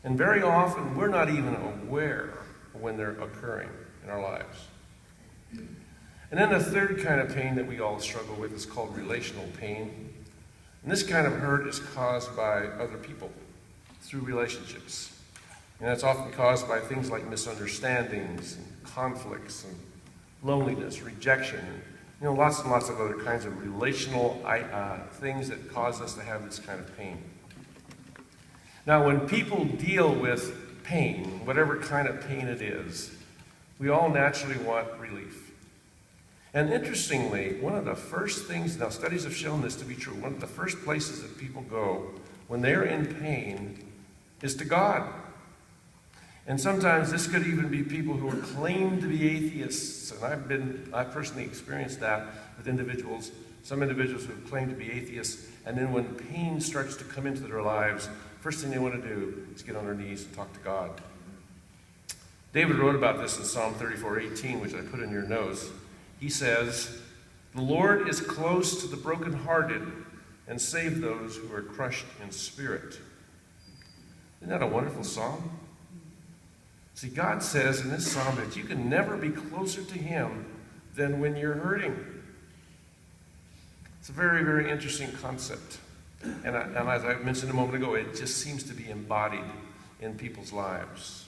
And very often, we're not even aware of when they're occurring in our lives. And then the third kind of pain that we all struggle with is called relational pain. And this kind of hurt is caused by other people through relationships. And that's often caused by things like misunderstandings and conflicts and loneliness, rejection, and lots and lots of other kinds of relational things that cause us to have this kind of pain. Now, when people deal with pain, whatever kind of pain it is, we all naturally want relief. And interestingly, one of the first things, now studies have shown this to be true, one of the first places that people go when they're in pain is to God. And sometimes this could even be people who are claimed to be atheists, and I've personally experienced that with individuals, some individuals who have claimed to be atheists, and then when pain starts to come into their lives, first thing they want to do is get on their knees and talk to God. David wrote about this in Psalm 34:18, which I put in your notes. He says, "The Lord is close to the brokenhearted and save those who are crushed in spirit." Isn't that a wonderful psalm? See, God says in this psalm that you can never be closer to Him than when you're hurting. It's a very, very interesting concept. And as I mentioned a moment ago, it just seems to be embodied in people's lives.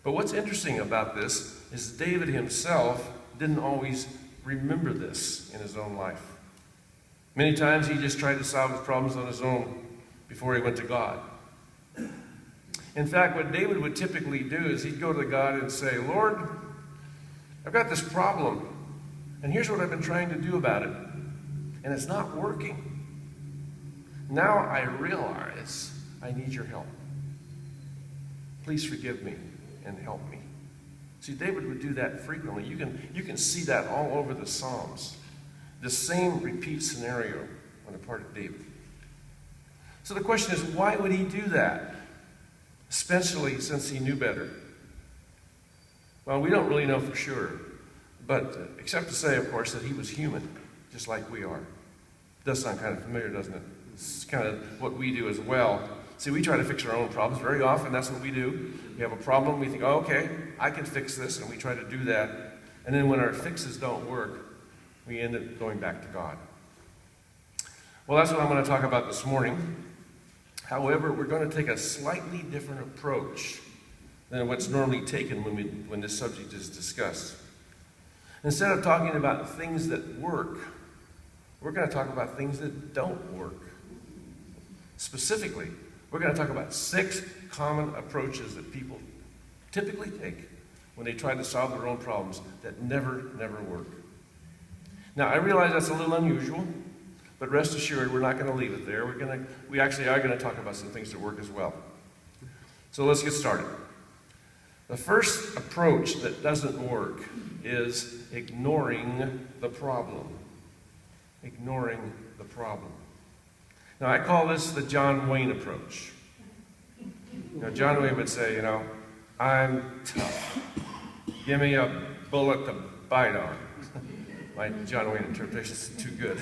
But what's interesting about this is David himself didn't always remember this in his own life. Many times he just tried to solve his problems on his own before he went to God. In fact, what David would typically do is he'd go to God and say, "Lord, I've got this problem, and here's what I've been trying to do about it, and it's not working. Now I realize I need your help. Please forgive me and help me." See, David would do that frequently. You can see that all over the Psalms. The same repeat scenario on the part of David. So the question is, why would he do that? Especially since he knew better. Well, we don't really know for sure, but except to say, of course, that he was human, just like we are. It does sound kind of familiar, doesn't it? It's kind of what we do as well. See, we try to fix our own problems. Very often, that's what we do. We have a problem, we think, "Oh, okay, I can fix this," and we try to do that. And then when our fixes don't work, we end up going back to God. Well, that's what I'm going to talk about this morning. However, we're going to take a slightly different approach than what's normally taken when this subject is discussed. Instead of talking about things that work, we're going to talk about things that don't work. Specifically, we're going to talk about 6 common approaches that people typically take when they try to solve their own problems that never work. Now, I realize that's a little unusual, but rest assured, we're not going to leave it there. We actually are going to talk about some things that work as well. So let's get started. The first approach that doesn't work is ignoring the problem. Ignoring the problem. Now, I call this the John Wayne approach. John Wayne would say, "I'm tough. Give me a bullet to bite on." My John Wayne interpretation is too good.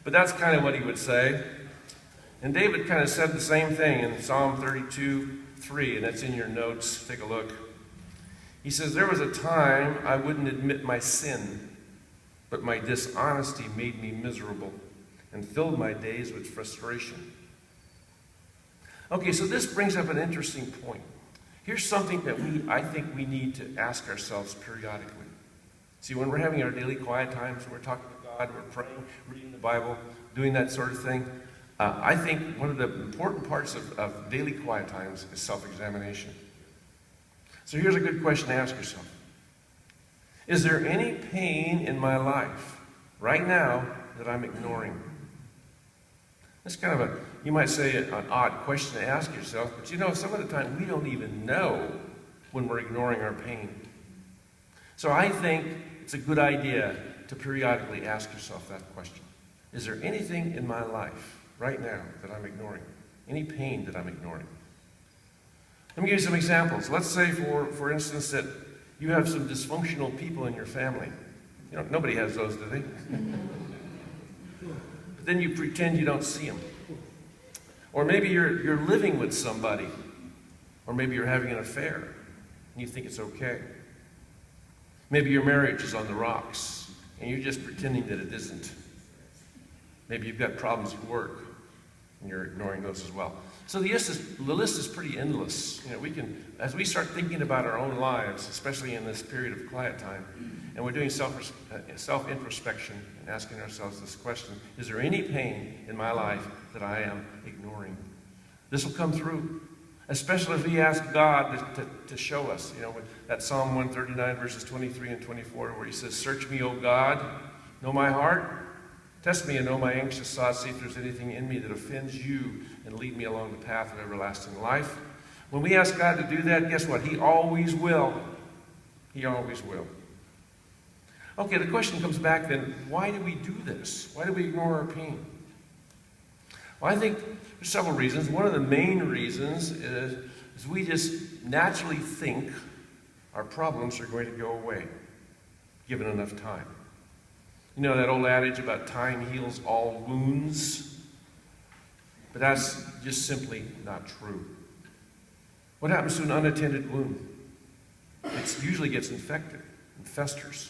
But that's kind of what he would say. And David kind of said the same thing in Psalm 32:3, and that's in your notes. Take a look. He says, "There was a time I wouldn't admit my sin, but my dishonesty made me miserable and filled my days with frustration." Okay, so this brings up an interesting point. Here's something that I think we need to ask ourselves periodically. See, when we're having our daily quiet times, we're talking to God, we're praying, reading the Bible, doing that sort of thing, I think one of the important parts of daily quiet times is self-examination. So here's a good question to ask yourself. Is there any pain in my life right now that I'm ignoring? That's kind of you might say, an odd question to ask yourself, but some of the time we don't even know when we're ignoring our pain. So I think it's a good idea to periodically ask yourself that question. Is there anything in my life right now that I'm ignoring? Any pain that I'm ignoring? Let me give you some examples. Let's say, for instance, that you have some dysfunctional people in your family. Nobody has those, do they? But then you pretend you don't see them. Or maybe you're living with somebody. Or maybe you're having an affair and you think it's okay. Maybe your marriage is on the rocks and you're just pretending that it isn't. Maybe you've got problems at work and you're ignoring those as well. So the list is pretty endless. We can, as we start thinking about our own lives, especially in this period of quiet time, and we're doing self-introspection and asking ourselves this question: is there any pain in my life that I am ignoring? This will come through, especially if we ask God to show us. With that Psalm 139, verses 23 and 24, where he says, "Search me, O God, know my heart. Test me and know my anxious thoughts. See if there's anything in me that offends you, and lead me along the path of everlasting life." When we ask God to do that, guess what? He always will. He always will. Okay, the question comes back then, why do we do this? Why do we ignore our pain? Well, I think there's several reasons. One of the main reasons is we just naturally think our problems are going to go away, given enough time. That old adage about time heals all wounds? But that's just simply not true. What happens to an unattended wound? It usually gets infected and festers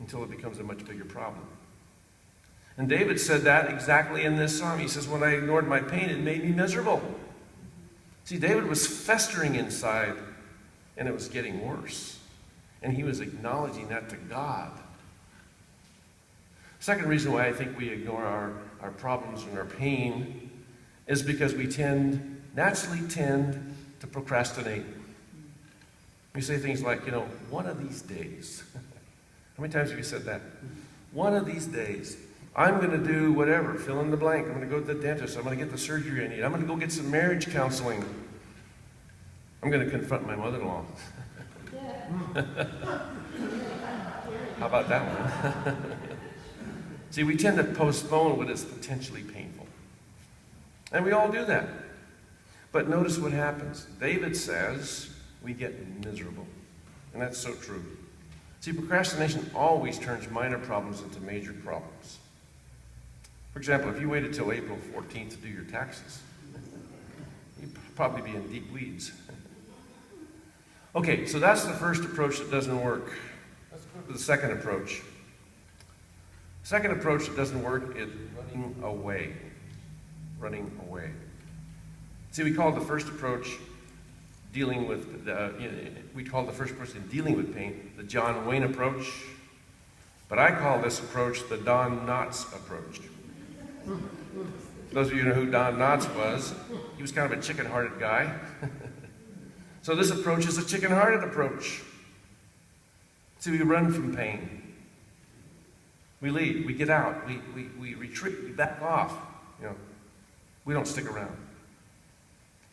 until it becomes a much bigger problem. And David said that exactly in this psalm. He says, when I ignored my pain, it made me miserable. See, David was festering inside, and it was getting worse. And he was acknowledging that to God. Second reason why I think we ignore our problems and our pain is because we naturally tend to procrastinate. We say things like, one of these days. How many times have you said that? One of these days, I'm going to do whatever, fill in the blank. I'm going to go to the dentist. I'm going to get the surgery I need. I'm going to go get some marriage counseling. I'm going to confront my mother-in-law. How about that one? See, we tend to postpone what is potentially painful. And we all do that. But notice what happens. David says we get miserable. And that's so true. See, procrastination always turns minor problems into major problems. For example, if you waited till April 14th to do your taxes, you'd probably be in deep weeds. Okay, so that's the first approach that doesn't work. Let's go to the second approach. The second approach that doesn't work is running away. Running away. See, we call the first approach dealing with we call the first approach in dealing with pain the John Wayne approach, but I call this approach the Don Knotts approach. Those of you who know who Don Knotts was, he was kind of a chicken-hearted guy. So this approach is a chicken-hearted approach. See, we run from pain. We leave, we get out, we retreat, we back off. We don't stick around.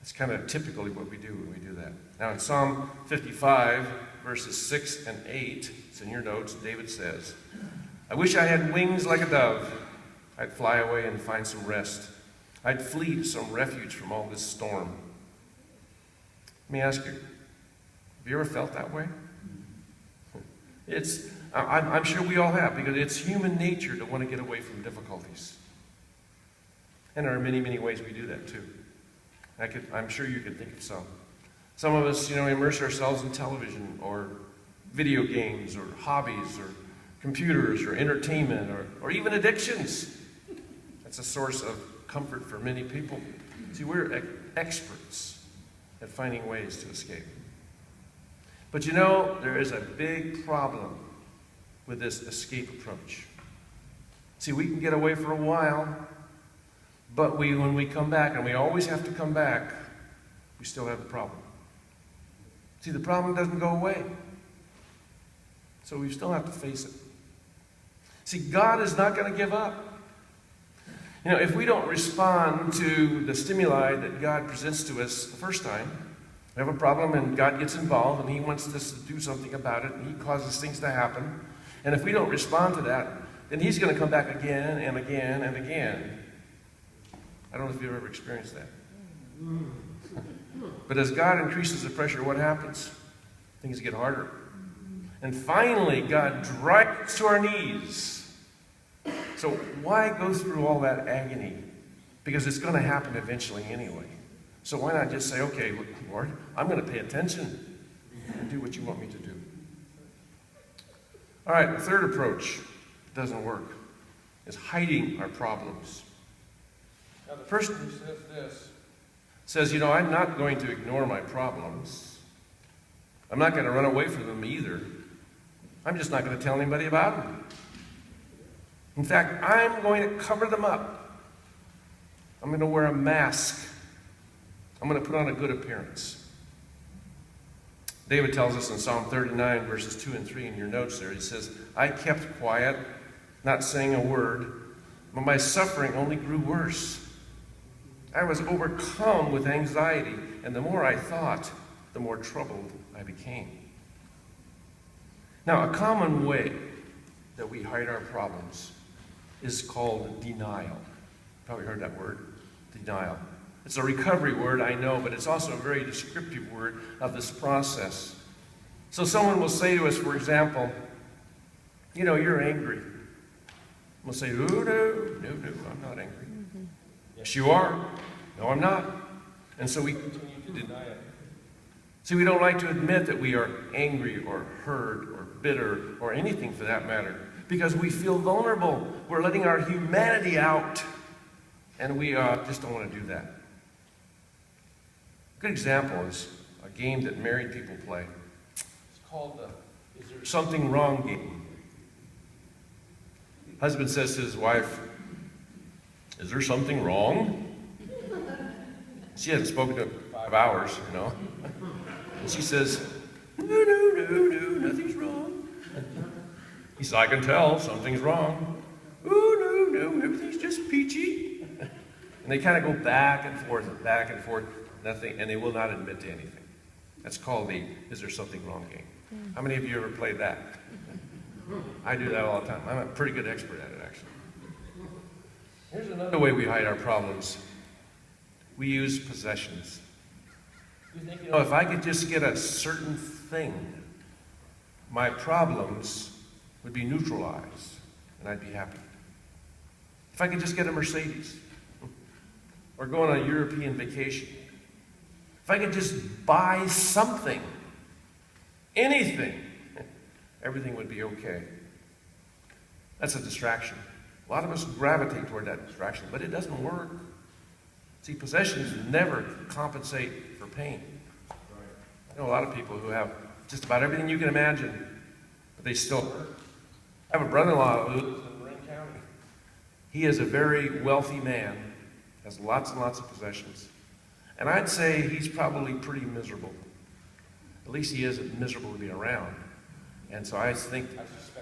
It's kind of typically what we do when we do that. Now in Psalm 55, verses 6 and 8, it's in your notes, David says, "I wish I had wings like a dove. I'd fly away and find some rest. I'd flee to some refuge from all this storm." Let me ask you, have you ever felt that way? I'm sure we all have, because it's human nature to want to get away from difficulties. And there are many, many ways we do that too. I'm sure you could think of some. Some of us, immerse ourselves in television or video games or hobbies or computers or entertainment or even addictions. That's a source of comfort for many people. See, we're experts at finding ways to escape. But there is a big problem with this escape approach. See, we can get away for a while, but when we come back, and we always have to come back, we still have the problem. See, the problem doesn't go away. So we still have to face it. See, God is not going to give up. If we don't respond to the stimuli that God presents to us the first time, we have a problem and God gets involved and He wants us to do something about it and He causes things to happen. And if we don't respond to that, then He's going to come back again and again and again. I don't know if you've ever experienced that. But as God increases the pressure, what happens? Things get harder. And finally, God drives us to our knees. So why go through all that agony because it's going to happen eventually anyway. So why not just say, okay, Lord, I'm going to pay attention and do what you want me to do. All right, the third approach that doesn't work is hiding our problems. Now, the person who says this says, I'm not going to ignore my problems. I'm not going to run away from them either. I'm just not going to tell anybody about them. In fact, I'm going to cover them up. I'm going to wear a mask. I'm going to put on a good appearance. David tells us in Psalm 39, verses 2 and 3 in your notes there, he says, I kept quiet, not saying a word, but my suffering only grew worse. I was overcome with anxiety, and the more I thought, the more troubled I became. Now, a common way that we hide our problems is called denial. Probably heard that word, denial. It's a recovery word, I know, but it's also a very descriptive word of this process. So someone will say to us, for example, you're angry. We'll say, oh, no, I'm not angry. Mm-hmm. Yes, you are. No, I'm not. And so we continue to deny it. See, we don't like to admit that we are angry or hurt or bitter or anything for that matter because we feel vulnerable. We're letting our humanity out, and we just don't want to do that. A good example is a game that married people play. It's called the Is There Something Wrong game. Husband says to his wife, is there something wrong? She hasn't spoken to him in 5 hours, And she says, no, nothing's wrong. He says, I can tell something's wrong. Oh, no, everything's just peachy. And they kind of go back and forth, nothing, and they will not admit to anything. That's called the Is There Something Wrong game. How many of you ever played that? I do that all the time. I'm a pretty good expert at it, actually. Here's another way we hide our problems. We use possessions. You think, if I could just get a certain thing, my problems would be neutralized, and I'd be happy. If I could just get a Mercedes, or go on a European vacation, if I could just buy something, anything, everything would be okay. That's a distraction. A lot of us gravitate toward that distraction, but it doesn't work. See, possessions never compensate for pain. I know a lot of people who have just about everything you can imagine, but they still hurt. I have a brother-in-law who lives in Marin County. He is a very wealthy man, has lots and lots of possessions. And I'd say he's probably pretty miserable. At least he isn't miserable to be around. And so I suspect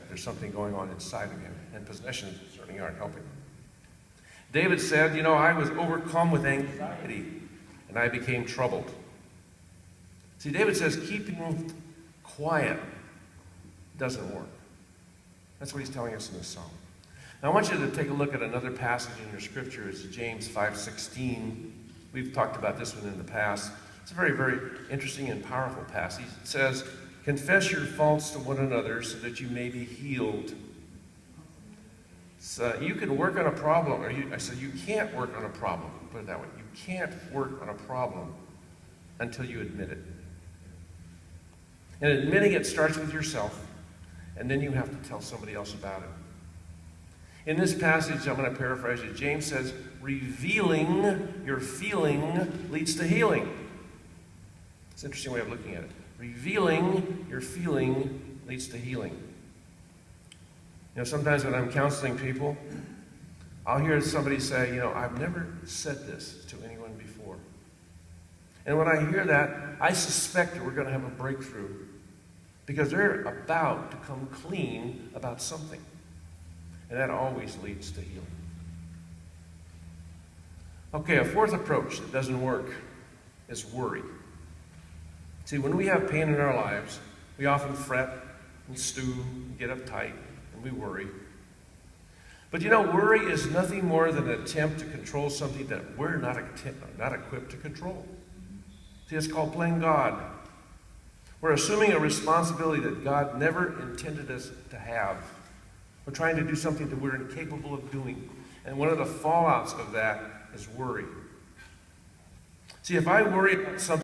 there's something going on inside of him, and possessions certainly aren't helping. David said, I was overcome with anxiety, and I became troubled. See, David says keeping quiet doesn't work. That's what he's telling us in this psalm. Now I want you to take a look at another passage in your scripture. It's James 5:16. We've talked about this one in the past. It's a very, very interesting and powerful passage. It says, confess your faults to one another so that you may be healed. So you can work on a problem, I said you can't work on a problem, put it that way. You can't work on a problem until you admit it. And admitting it starts with yourself, and then you have to tell somebody else about it. In this passage, I'm going to paraphrase it. James says, revealing your feeling leads to healing. It's an interesting way of looking at it. Revealing your feeling leads to healing. Sometimes when I'm counseling people, I'll hear somebody say, I've never said this to anyone before. And when I hear that, I suspect that we're going to have a breakthrough because they're about to come clean about something. And that always leads to healing. Okay, a fourth approach that doesn't work is worry. See, when we have pain in our lives, we often fret and stew and get uptight. We worry. But worry is nothing more than an attempt to control something that we're not equipped to control. See, it's called playing God. We're assuming a responsibility that God never intended us to have. We're trying to do something that we're incapable of doing. And one of the fallouts of that is worry. See, if I worry about something